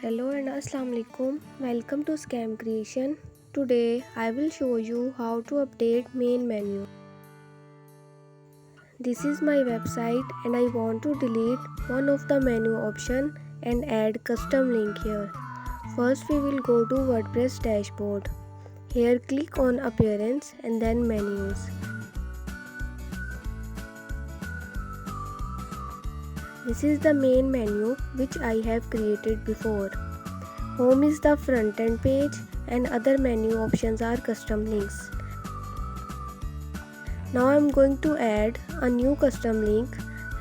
Hello and Assalamu alaikum. Welcome to Scam Creation. Today I will show you how to update main menu. This is my website and I want to delete one of the menu option and add custom link here. First we will go to WordPress dashboard. Here click on appearance and then menus. This is the main menu which I have created before. Home is the front end page and other menu options are custom links. Now I am going to add a new custom link.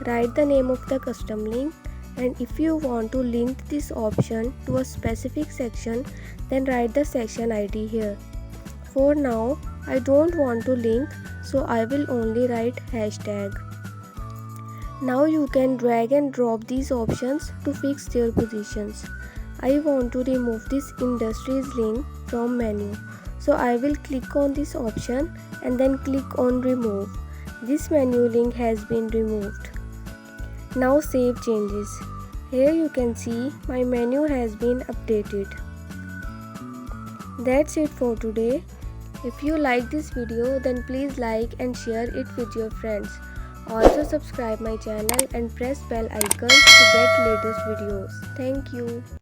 Write the name of the custom link, and if you want to link this option to a specific section, then write the section ID here. For now I don't want to link, so I will only write hashtag. Now you can drag and drop these options to fix their positions. I want to remove this industries link from menu, so I will click on this option and then click on remove. This menu link has been removed. Now save changes. Here you can see my menu has been updated. That's it for today. If you like this video, then please like and share it with your friends. Also subscribe my channel and press bell icon to get latest videos. Thank you.